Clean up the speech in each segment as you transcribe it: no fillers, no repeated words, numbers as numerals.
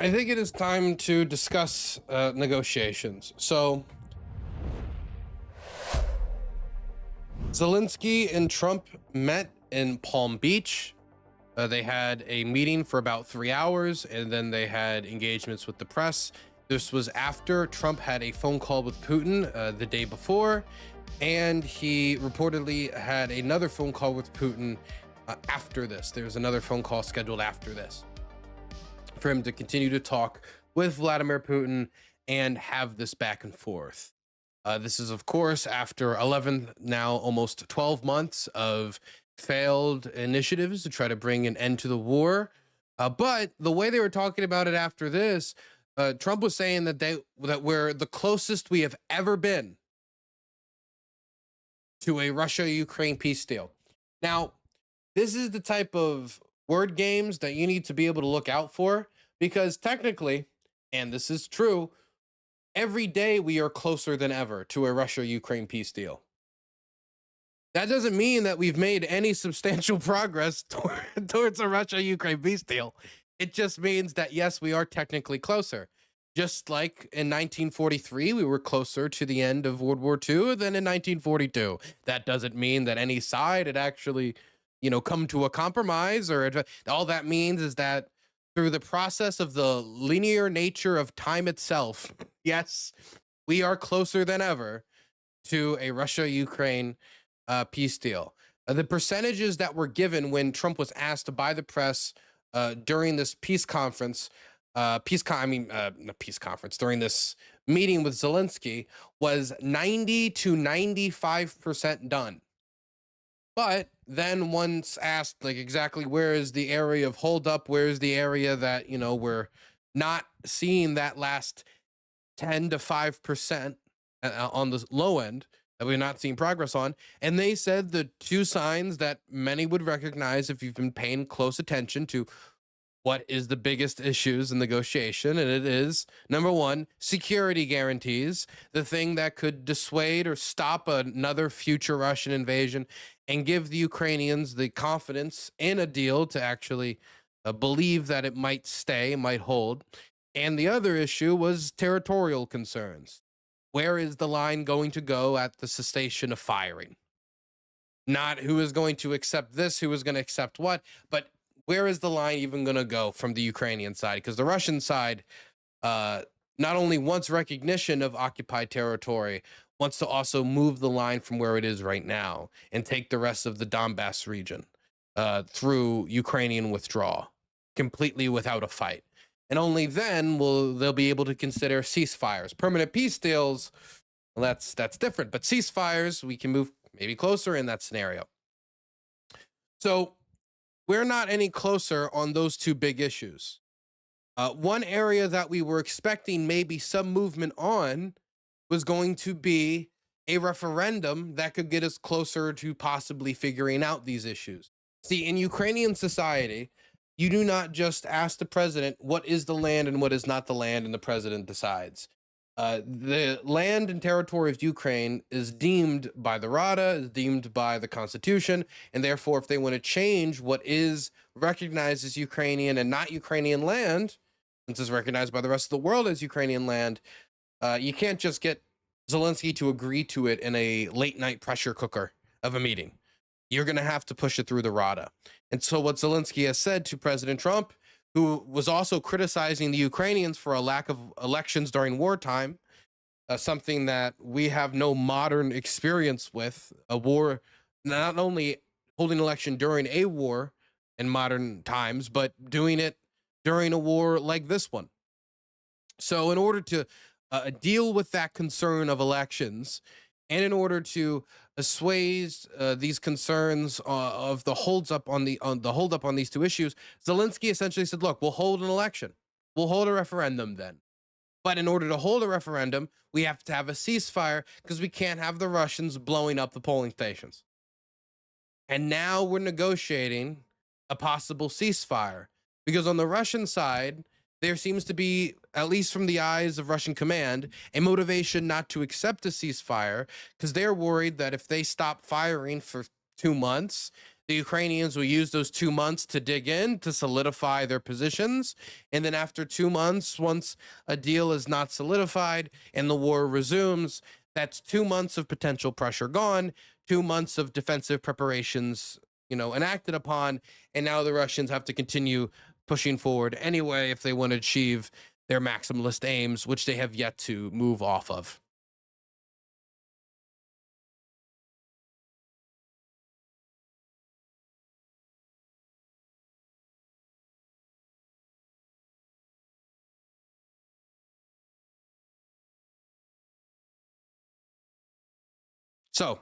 I think it is time to discuss negotiations. So, Zelensky and Trump met in Palm Beach. They had a meeting for about 3 hours, and then they had engagements with the press. This was after Trump had a phone call with Putin the day before, and he reportedly had another phone call with Putin after this. There was another phone call scheduled after this for him to continue to talk with Vladimir Putin and have this back and forth. This is, of course, after 11, now almost 12 months of failed initiatives to try to bring an end to the war. But the way they were talking about it after this, Trump was saying that we're the closest we have ever been to a Russia-Ukraine peace deal. Now, this is the type of word games that you need to be able to look out for, because technically, and this is true, every day we are closer than ever to a Russia-Ukraine peace deal. That doesn't mean that we've made any substantial progress towards a Russia-Ukraine peace deal. It just means that, yes, we are technically closer. Just like in 1943, we were closer to the end of World War II than in 1942. That doesn't mean that any side had actually, come to a compromise, or all that means is that through the process of the linear nature of time itself, yes, we are closer than ever to a Russia-Ukraine peace deal. The percentages that were given when Trump was asked by the press during this peace conference, during this meeting with Zelensky, was 90 to 95% done. But then once asked, like, exactly where is the area of holdup, where is the area that, we're not seeing that last 10 to 5% on the low end, that we're not seeing progress on. And they said the two signs that many would recognize if you've been paying close attention to what is the biggest issues in negotiation, and it is, number one, security guarantees, the thing that could dissuade or stop another future Russian invasion and give the Ukrainians the confidence in a deal to actually believe that it might stay, might hold. And the other issue was territorial concerns. Where is the line going to go at the cessation of firing? Not who is going to accept this, who is going to accept what, but where is the line even going to go from the Ukrainian side? Because the Russian side not only wants recognition of occupied territory, wants to also move the line from where it is right now and take the rest of the Donbass region through Ukrainian withdrawal, completely without a fight. And only then they'll be able to consider ceasefires. Permanent peace deals, well, that's different. But ceasefires, we can move maybe closer in that scenario. So we're not any closer on those two big issues. One area that we were expecting maybe some movement on was going to be a referendum that could get us closer to possibly figuring out these issues. See, in Ukrainian society, you do not just ask the president what is the land and what is not the land, and the president decides. The land and territory of Ukraine is deemed by the Rada, is deemed by the Constitution, and therefore, if they want to change what is recognized as Ukrainian and not Ukrainian land, since it's recognized by the rest of the world as Ukrainian land, you can't just get Zelensky to agree to it in a late-night pressure cooker of a meeting. You're going to have to push it through the Rada. And so what Zelensky has said to President Trump, who was also criticizing the Ukrainians for a lack of elections during wartime, something that we have no modern experience with, a war, not only holding an election during a war in modern times, but doing it during a war like this one. So in order to deal with that concern of elections, and in order to assuage these concerns of the holdup on these two issues, Zelensky essentially said, "Look, we'll hold an election. We'll hold a referendum then. But in order to hold a referendum, we have to have a ceasefire because we can't have the Russians blowing up the polling stations." And now we're negotiating a possible ceasefire because on the Russian side, there seems to be, at least from the eyes of Russian command, a motivation not to accept a ceasefire because they're worried that if they stop firing for 2 months, The Ukrainians will use those 2 months to dig in, to solidify their positions. And then after 2 months, once a deal is not solidified and the war resumes, that's 2 months of potential pressure gone, 2 months of defensive preparations, enacted upon. And now the Russians have to continue pushing forward anyway if they want to achieve their maximalist aims, which they have yet to move off of. So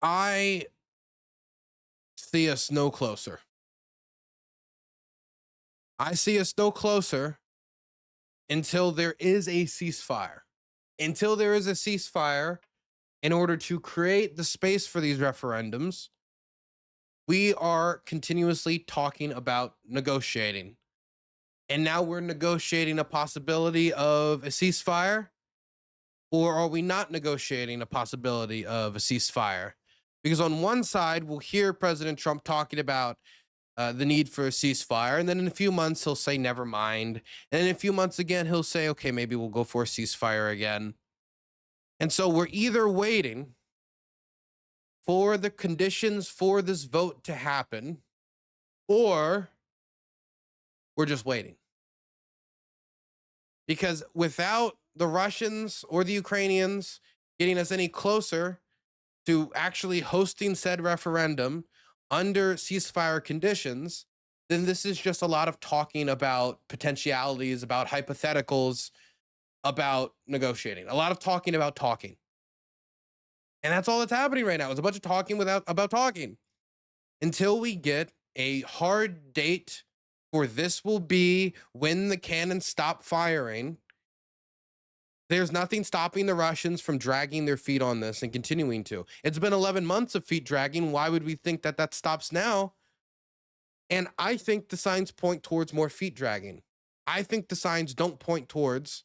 I see us no closer. I see us no closer until there is a ceasefire. Until there is a ceasefire, in order to create the space for these referendums, we are continuously talking about negotiating. And now we're negotiating a possibility of a ceasefire. Or are we not negotiating a possibility of a ceasefire? Because on one side, we'll hear President Trump talking about the need for a ceasefire. And then in a few months, he'll say, never mind. And in a few months again, he'll say, okay, maybe we'll go for a ceasefire again. And so we're either waiting for the conditions for this vote to happen, or we're just waiting. Because without the Russians or the Ukrainians getting us any closer to actually hosting said referendum under ceasefire conditions, then this is just a lot of talking about potentialities, about hypotheticals, about negotiating, a lot of talking about talking. And that's all that's happening right now. It's a bunch of talking about talking until we get a hard date for this will be when the cannons stop firing. There's nothing stopping the Russians from dragging their feet on this and continuing to. It's been 11 months of feet dragging. Why would we think that that stops now? And I think the signs point towards more feet dragging. I think the signs don't point towards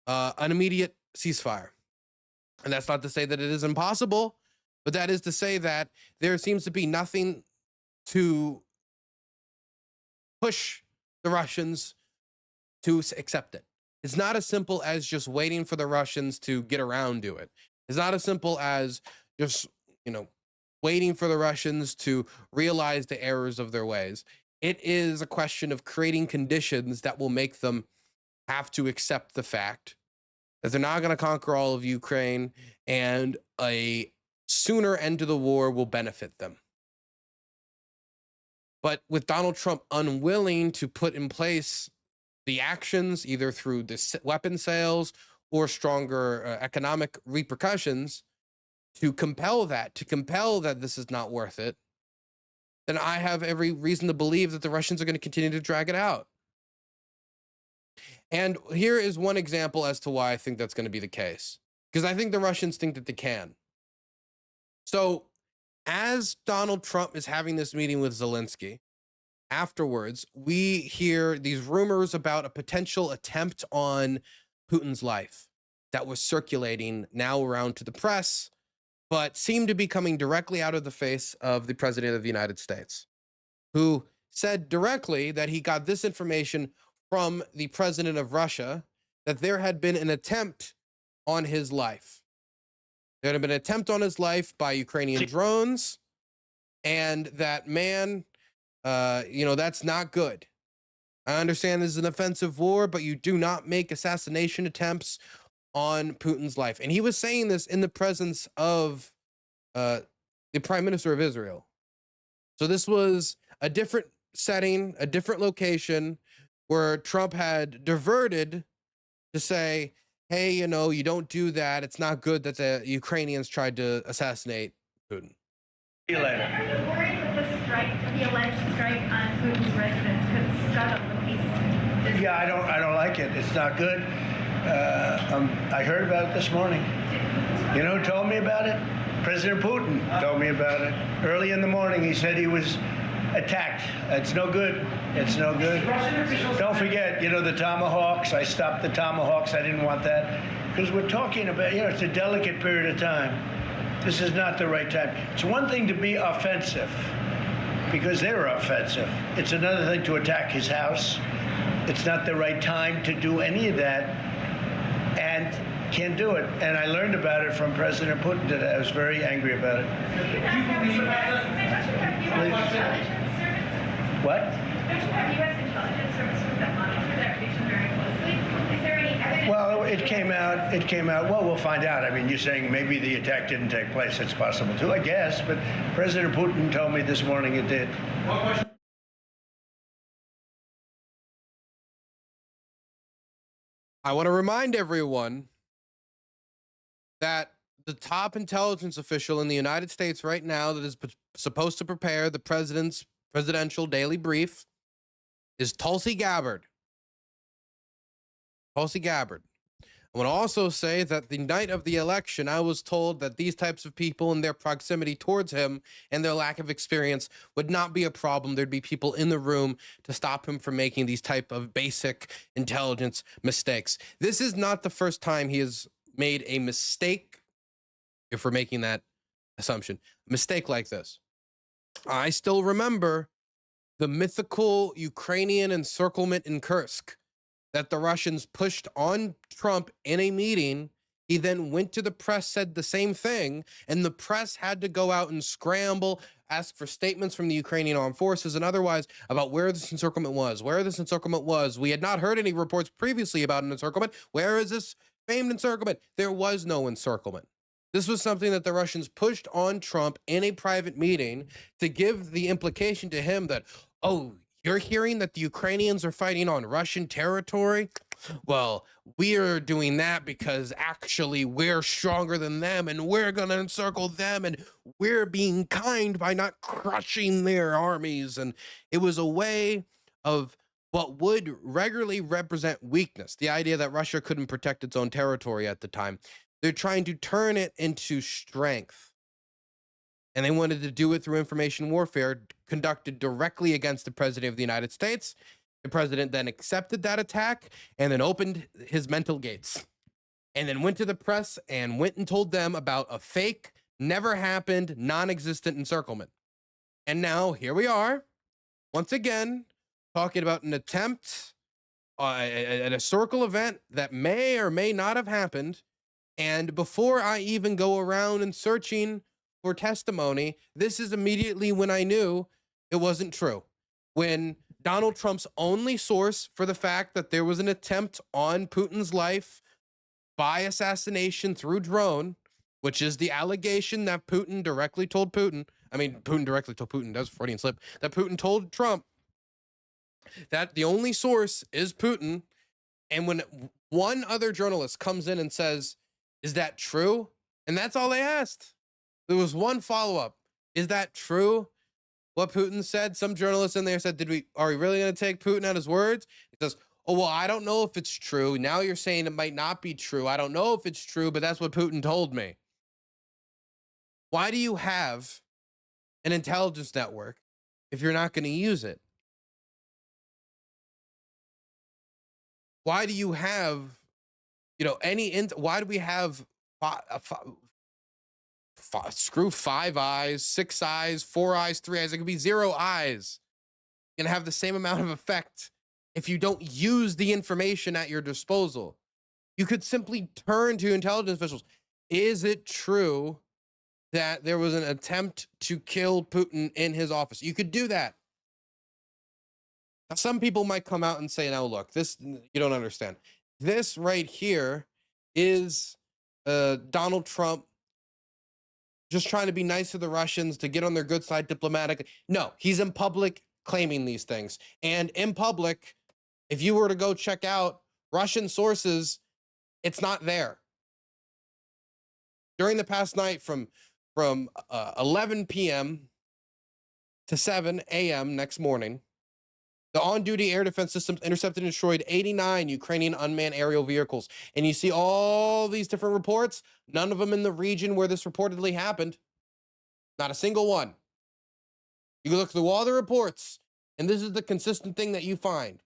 an immediate ceasefire. And that's not to say that it is impossible, but that is to say that there seems to be nothing to push the Russians to accept it. It's not as simple as just waiting for the Russians to get around to it. It's not as simple as just, waiting for the Russians to realize the errors of their ways. It is a question of creating conditions that will make them have to accept the fact that they're not going to conquer all of Ukraine, and a sooner end to the war will benefit them. But with Donald Trump unwilling to put in place the actions, either through the weapon sales or stronger economic repercussions, to compel that this is not worth it, then I have every reason to believe that the Russians are going to continue to drag it out. And here is one example as to why I think that's going to be the case. Because I think the Russians think that they can. So as Donald Trump is having this meeting with Zelensky, afterwards, we hear these rumors about a potential attempt on Putin's life that was circulating now around to the press, but seemed to be coming directly out of the face of the president of the United States, who said directly that he got this information from the president of Russia, that there had been an attempt on his life. There had been an attempt on his life by Ukrainian drones, and that man, that's not good. I understand this is an offensive war, but you do not make assassination attempts on Putin's life. And he was saying this in the presence of the Prime Minister of Israel. So this was a different setting, a different location, where Trump had diverted to say, hey, you don't do that. It's not good that the Ukrainians tried to assassinate Putin. See you later. I was worried that the alleged strike on Putin's residence could scuttle the peace. Yeah, I don't like it. It's not good. I heard about it this morning. You know who told me about it? President Putin told me about it. Early in the morning, he said he was attacked. It's no good. It's no good. Don't forget, the Tomahawks. I stopped the Tomahawks. I didn't want that. Because we're talking about, it's a delicate period of time. This is not the right time. It's one thing to be offensive, because they're offensive. It's another thing to attack his house. It's not the right time to do any of that, and can't do it. And I learned about it from President Putin today. I was very angry about it. What? Don't you have U.S. intelligence services that monitor that region very closely? Is there any evidence? Well, it came out. Well, we'll find out. I mean, you're saying maybe the attack didn't take place. It's possible too, I guess. But President Putin told me this morning it did. I want to remind everyone that the top intelligence official in the United States right now that is supposed to prepare the president's presidential daily brief is Tulsi Gabbard. Tulsi Gabbard. I want to also say that the night of the election, I was told that these types of people and their proximity towards him and their lack of experience would not be a problem. There'd be people in the room to stop him from making these type of basic intelligence mistakes. This is not the first time he has made a mistake, if we're making that assumption, a mistake like this. I still remember the mythical Ukrainian encirclement in Kursk that the Russians pushed on Trump in a meeting. He then went to the press, said the same thing, and the press had to go out and scramble, ask for statements from the Ukrainian armed forces and otherwise about where this encirclement was, We had not heard any reports previously about an encirclement. Where is this famed encirclement? There was no encirclement. This was something that the Russians pushed on Trump in a private meeting to give the implication to him that, oh, you're hearing that the Ukrainians are fighting on Russian territory? Well, we are doing that because actually we're stronger than them and we're going to encircle them and we're being kind by not crushing their armies. And it was a way of what would regularly represent weakness, the idea that Russia couldn't protect its own territory at the time. They're trying to turn it into strength. And they wanted to do it through information warfare conducted directly against the president of the United States. The president then accepted that attack and then opened his mental gates and then went to the press and went and told them about a fake, never happened, non-existent encirclement. And now here we are, once again, talking about an attempt at a circle event that may or may not have happened. And before I even go around and searching for testimony, this is immediately when I knew it wasn't true. When Donald Trump's only source for the fact that there was an attempt on Putin's life by assassination through drone, which is the allegation that Putin directly told Putin, that was a Freudian slip, that Putin told Trump, that the only source is Putin. And when one other journalist comes in and says, is that true? And that's all they asked. There was one follow-up. Is that true? What Putin said? Some journalist in there said, are we really going to take Putin at his words? He says, oh, well, I don't know if it's true. Now you're saying it might not be true. I don't know if it's true, but that's what Putin told me. Why do you have an intelligence network if you're not going to use it? Why do you have, why do we have screw 5 eyes, 6 eyes, 4 eyes, 3 eyes? It could be 0 eyes. You're gonna have the same amount of effect if you don't use the information at your disposal. You could simply turn to intelligence officials. Is it true that there was an attempt to kill Putin in his office? You could do that. Now, some people might come out and say, now look, this, you don't understand. This right here is Donald Trump just trying to be nice to the Russians to get on their good side diplomatically. No, he's in public claiming these things. And in public, if you were to go check out Russian sources, it's not there. During the past night from 11 p.m. to 7 a.m. next morning, the on-duty air defense systems intercepted and destroyed 89 Ukrainian unmanned aerial vehicles. And you see all these different reports, none of them in the region where this reportedly happened. Not a single one. You can look through all the reports, and this is the consistent thing that you find.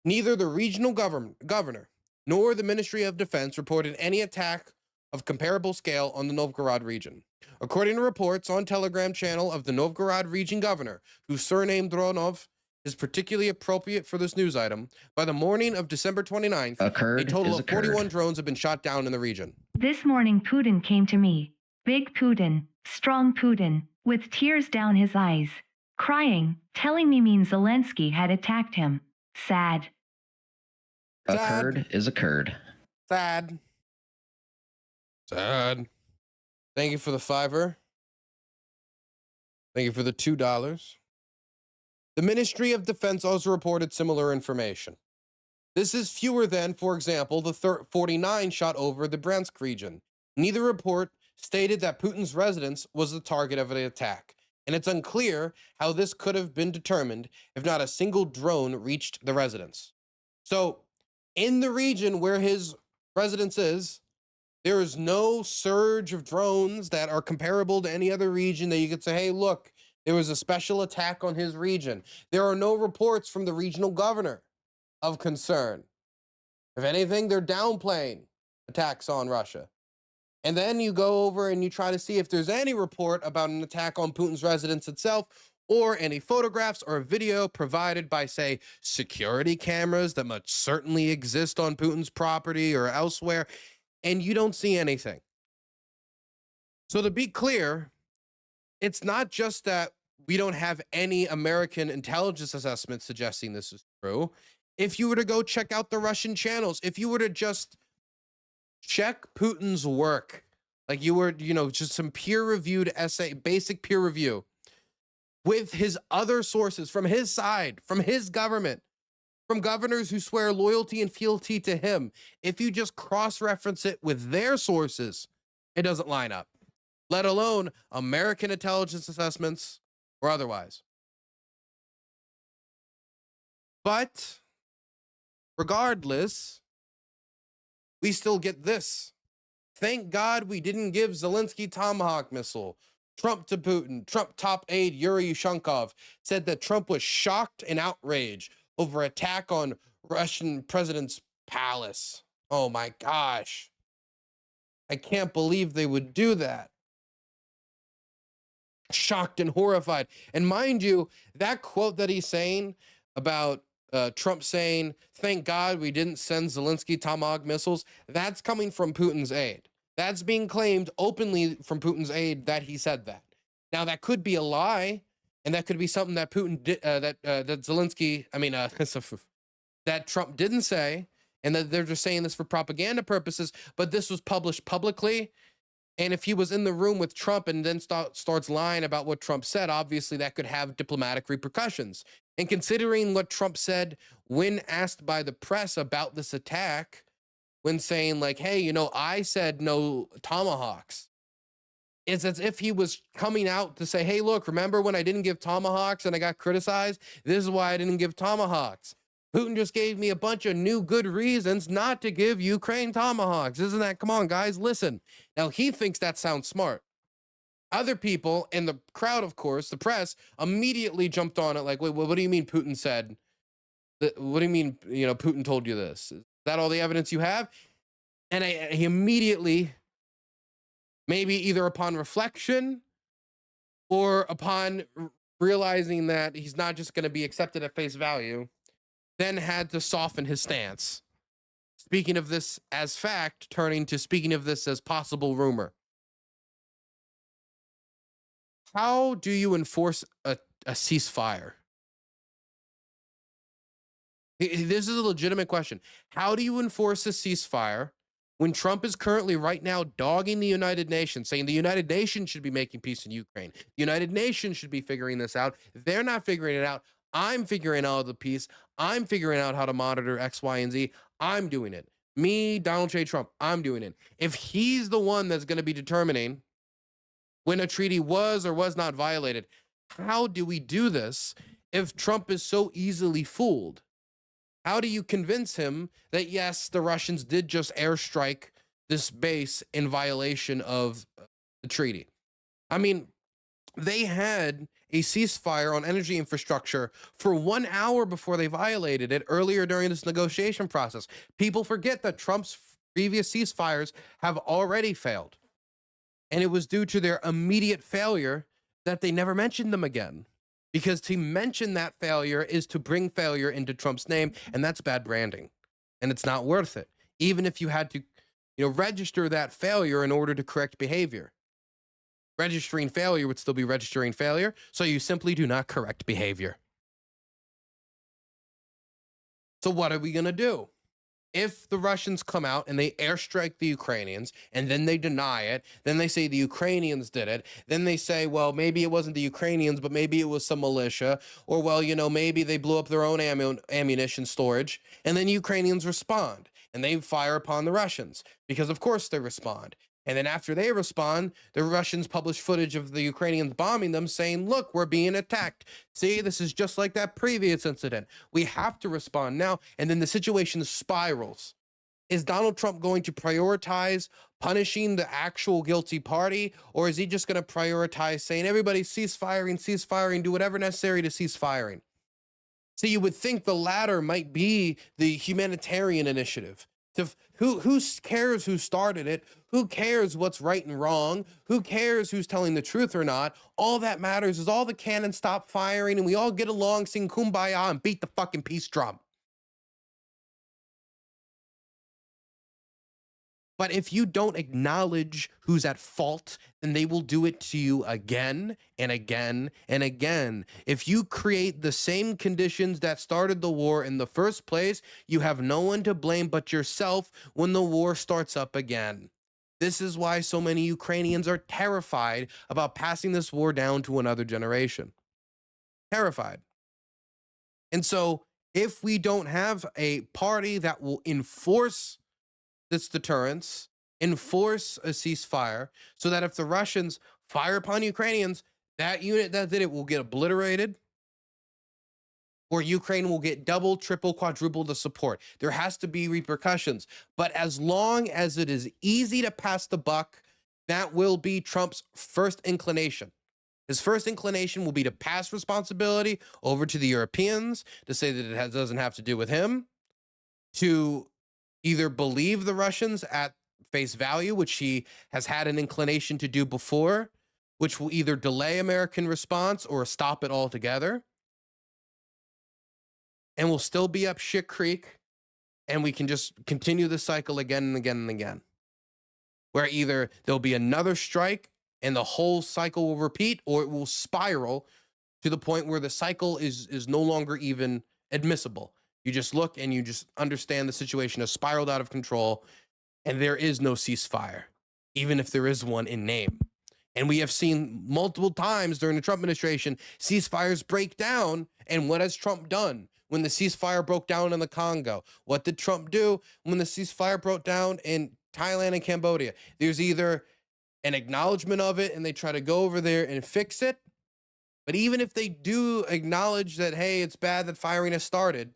Neither the regional governor nor the Ministry of Defense reported any attack of comparable scale on the Novgorod region. According to reports on Telegram channel of the Novgorod region governor, whose surname Dronov is particularly appropriate for this news item, by the morning of December 29th, a total of 41 drones have been shot down in the region. This morning Putin came to me. Big Putin, strong Putin, with tears down his eyes, crying, telling me Zelensky had attacked him. Sad. Occurred is occurred. Sad. Sad. Thank you for the $5. Thank you for the $2. The Ministry of Defense also reported similar information. This is fewer than, for example, the 49 shot over the Bryansk region. Neither report stated that Putin's residence was the target of the attack, and it's unclear how this could have been determined if not a single drone reached the residence. So, in the region where his residence is, there is no surge of drones that are comparable to any other region that you could say, hey, look, there was a special attack on his region. There are no reports from the regional governor of concern. If anything, they're downplaying attacks on Russia. And then you go over and you try to see if there's any report about an attack on Putin's residence itself, or any photographs or video provided by, say, security cameras that must certainly exist on Putin's property or elsewhere, and you don't see anything. So to be clear, it's not just that we don't have any American intelligence assessment suggesting this is true. If you were to go check out the Russian channels, if you were to just check Putin's work, like you were, just some peer-reviewed essay, basic peer review, with his other sources from his side, from his government, from governors who swear loyalty and fealty to him, if you just cross-reference it with their sources, it doesn't line up, let alone American intelligence assessments or otherwise. But regardless, we still get this. Thank God we didn't give Zelensky Tomahawk missile. Trump to Putin. Trump top aide Yuri Ushankov said that Trump was shocked and outraged over attack on Russian president's palace. Oh my gosh. I can't believe they would do that. Shocked and horrified. And mind you, that quote that he's saying about Trump saying, thank God we didn't send Zelensky Tomahawk missiles, that's coming from Putin's aide. That's being claimed openly from Putin's aide that he said that. Now, that could be a lie, and that could be something that Putin did, that Zelensky, that Trump didn't say, and that they're just saying this for propaganda purposes, but this was published publicly. And if he was in the room with Trump and then starts lying about what Trump said, obviously that could have diplomatic repercussions. And considering what Trump said when asked by the press about this attack, when saying like, hey, I said no tomahawks, it's as if he was coming out to say, hey, look, remember when I didn't give tomahawks and I got criticized? This is why I didn't give tomahawks. Putin just gave me a bunch of new good reasons not to give Ukraine tomahawks. Isn't that, come on, guys, listen. Now, he thinks that sounds smart. Other people in the crowd, of course, the press, immediately jumped on it like, wait, what do you mean Putin said? What do you mean, Putin told you this? Is that all the evidence you have? And he immediately, maybe either upon reflection or upon realizing that he's not just going to be accepted at face value, then had to soften his stance. Speaking of this as fact, turning to speaking of this as possible rumor. How do you enforce a ceasefire? This is a legitimate question. How do you enforce a ceasefire when Trump is currently right now dogging the United Nations, saying the United Nations should be making peace in Ukraine? The United Nations should be figuring this out. They're not figuring it out. I'm figuring out the peace. I'm figuring out how to monitor X, Y, and Z. I'm doing it. Me, Donald J. Trump, I'm doing it. If he's the one that's going to be determining when a treaty was or was not violated, how do we do this if Trump is so easily fooled? How do you convince him that, yes, the Russians did just airstrike this base in violation of the treaty? I mean, they had a ceasefire on energy infrastructure for 1 hour before they violated it earlier during this negotiation process. People forget that Trump's Previous ceasefires have already failed. And it was due to their immediate failure that they never mentioned them again. Because to mention that failure is to bring failure into Trump's name, and that's bad branding. And it's not worth it. Even if you had to, register that failure in order to correct behavior. Registering failure would still be registering failure, so you simply do not correct behavior. So what are we going to do? If the Russians come out and they airstrike the Ukrainians and then they deny it, then they say the Ukrainians did it, then they say, well, maybe it wasn't the Ukrainians, but maybe it was some militia, or, well, maybe they blew up their own ammunition storage, and then Ukrainians respond and they fire upon the Russians because, of course, they respond. And then after they respond, the Russians publish footage of the Ukrainians bombing them saying, look, we're being attacked. See, this is just like that previous incident. We have to respond now. And then the situation spirals. Is Donald Trump going to prioritize punishing the actual guilty party? Or is he just going to prioritize saying, everybody cease firing, do whatever necessary to cease firing? So you would think the latter might be the humanitarian initiative. Who cares who started it? Who cares what's right and wrong? Who cares who's telling the truth or not? All that matters is all the cannons stop firing and we all get along, sing kumbaya, and beat the fucking peace drum. But if you don't acknowledge who's at fault, then they will do it to you again and again and again. If you create the same conditions that started the war in the first place, you have no one to blame but yourself when the war starts up again. This is why so many Ukrainians are terrified about passing this war down to another generation. Terrified. And so if we don't have a party that will enforce this deterrence, enforce a ceasefire, so that if the Russians fire upon Ukrainians, that unit that did it will get obliterated, or Ukraine will get double, triple, quadruple the support. There has to be repercussions. But as long as it is easy to pass the buck, that will be Trump's first inclination. His first inclination will be to pass responsibility over to the Europeans, to say that it doesn't have to do with him, to either believe the Russians at face value, which he has had an inclination to do before, which will either delay American response or stop it altogether. And we'll still be up shit creek, and we can just continue the cycle again and again and again, where either there'll be another strike and the whole cycle will repeat, or it will spiral to the point where the cycle is no longer even admissible. You just look and you just understand the situation has spiraled out of control, and there is no ceasefire, even if there is one in name. And we have seen multiple times during the Trump administration, ceasefires break down. And what has Trump done when the ceasefire broke down in the Congo? What did Trump do when the ceasefire broke down in Thailand and Cambodia? There's either an acknowledgement of it and they try to go over there and fix it. But even if they do acknowledge that, hey, it's bad that firing has started,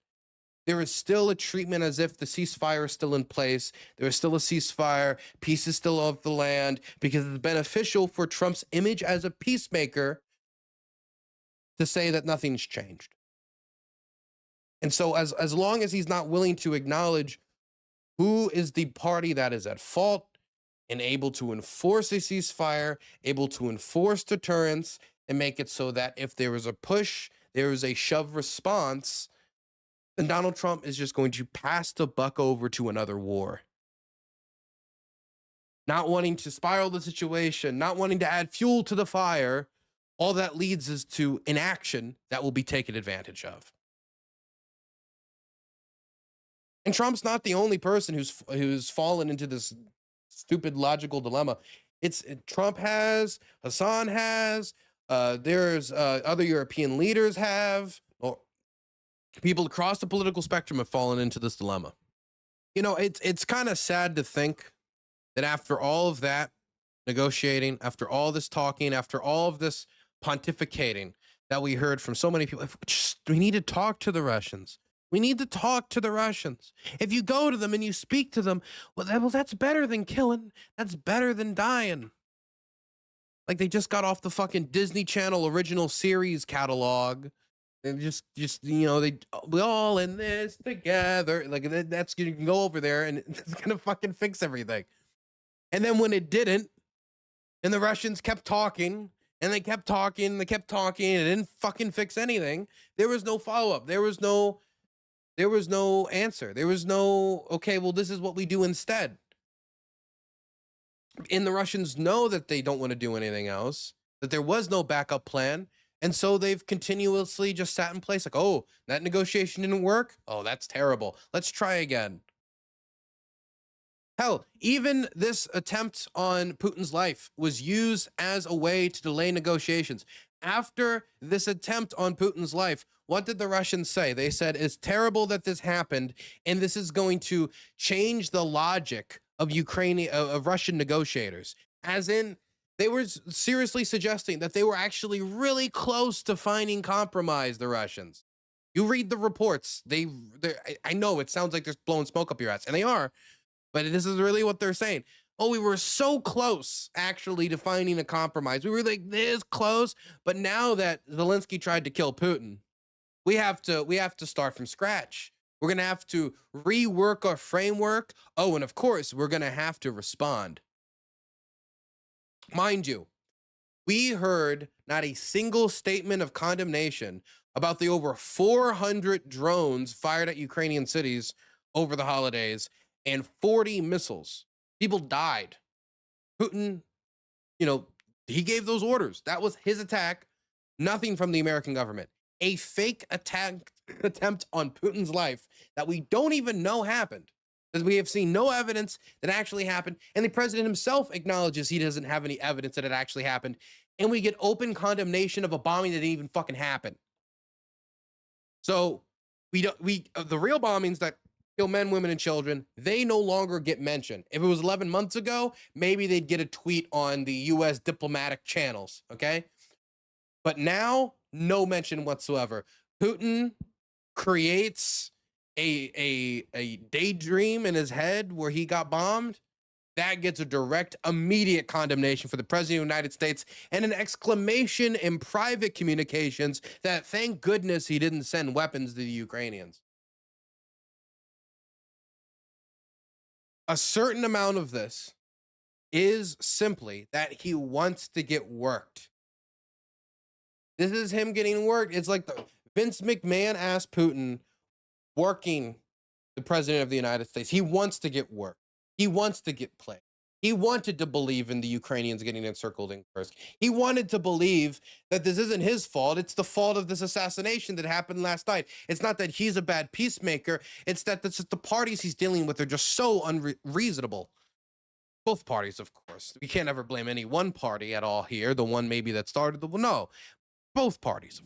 there is still a treatment as if the ceasefire is still in place. There is still a ceasefire. Peace is still off the land, because it's beneficial for Trump's image as a peacemaker to say that nothing's changed. And so as long as he's not willing to acknowledge who is the party that is at fault and able to enforce a ceasefire, able to enforce deterrence, and make it so that if there is a push, there is a shove response, then Donald Trump is just going to pass the buck over to another war. Not wanting to spiral the situation, not wanting to add fuel to the fire, all that leads is to inaction that will be taken advantage of. And Trump's not the only person who's fallen into this stupid logical dilemma. Trump has, Hassan has, there's other European leaders have, or people across the political spectrum have fallen into this dilemma. It's kind of sad to think that after all of that negotiating, after all this talking, after all of this pontificating that we heard from so many people, we need to talk to the Russians. We need to talk to the Russians. If you go to them and you speak to them, well, that's better than killing. That's better than dying. Like they just got off the fucking Disney Channel original series catalog. And just you know, we all in this together. Like that's you can go over there and it's gonna fucking fix everything. And then when it didn't, and the Russians kept talking, and they kept talking, and it didn't fucking fix anything. There was no follow-up. There was no answer. There was no, okay, well, this is what we do instead. And the Russians know that they don't want to do anything else, that there was no backup plan. And so they've continuously just sat in place like, oh, that negotiation didn't work. Oh, that's terrible. Let's try again. Hell, even this attempt on Putin's life was used as a way to delay negotiations. After this attempt on Putin's life, what did the Russians say? They said, it's terrible that this happened, and this is going to change the logic of Russian negotiators. As in, they were seriously suggesting that they were actually really close to finding compromise, the Russians. You read the reports. I know it sounds like they're blowing smoke up your ass, and they are, but this is really what they're saying. Oh, we were so close, actually, to finding a compromise. We were like this close, but now that Zelensky tried to kill Putin, we have to start from scratch. We're gonna have to rework our framework. Oh, and of course, we're gonna have to respond. Mind you, we heard not a single statement of condemnation about the over 400 drones fired at Ukrainian cities over the holidays and 40 missiles. People died. Putin, he gave those orders. That was his attack. Nothing from the American government. A fake attempt on Putin's life that we don't even know happened. Because we have seen no evidence that actually happened. And the president himself acknowledges he doesn't have any evidence that it actually happened. And we get open condemnation of a bombing that didn't even fucking happen. So the real bombings that kill men, women, and children, they no longer get mentioned. If it was 11 months ago, maybe they'd get a tweet on the US diplomatic channels, okay? But now, no mention whatsoever. Putin creates a daydream in his head where he got bombed. That gets a direct, immediate condemnation for the president of the United States and an exclamation in private communications that thank goodness he didn't send weapons to the Ukrainians. A certain amount of this is simply that he wants to get worked. This is him getting worked. It's like Vince McMahon asked Putin working the president of the United States. He wants to get worked. He wants to get played. He wanted to believe in the Ukrainians getting encircled in Kursk. He wanted to believe that this isn't his fault. It's the fault of this assassination that happened last night. It's not that he's a bad peacemaker. It's that the parties he's dealing with are just so unreasonable. Both parties, of course. We can't ever blame any one party at all here. The one maybe that started the no. Both parties.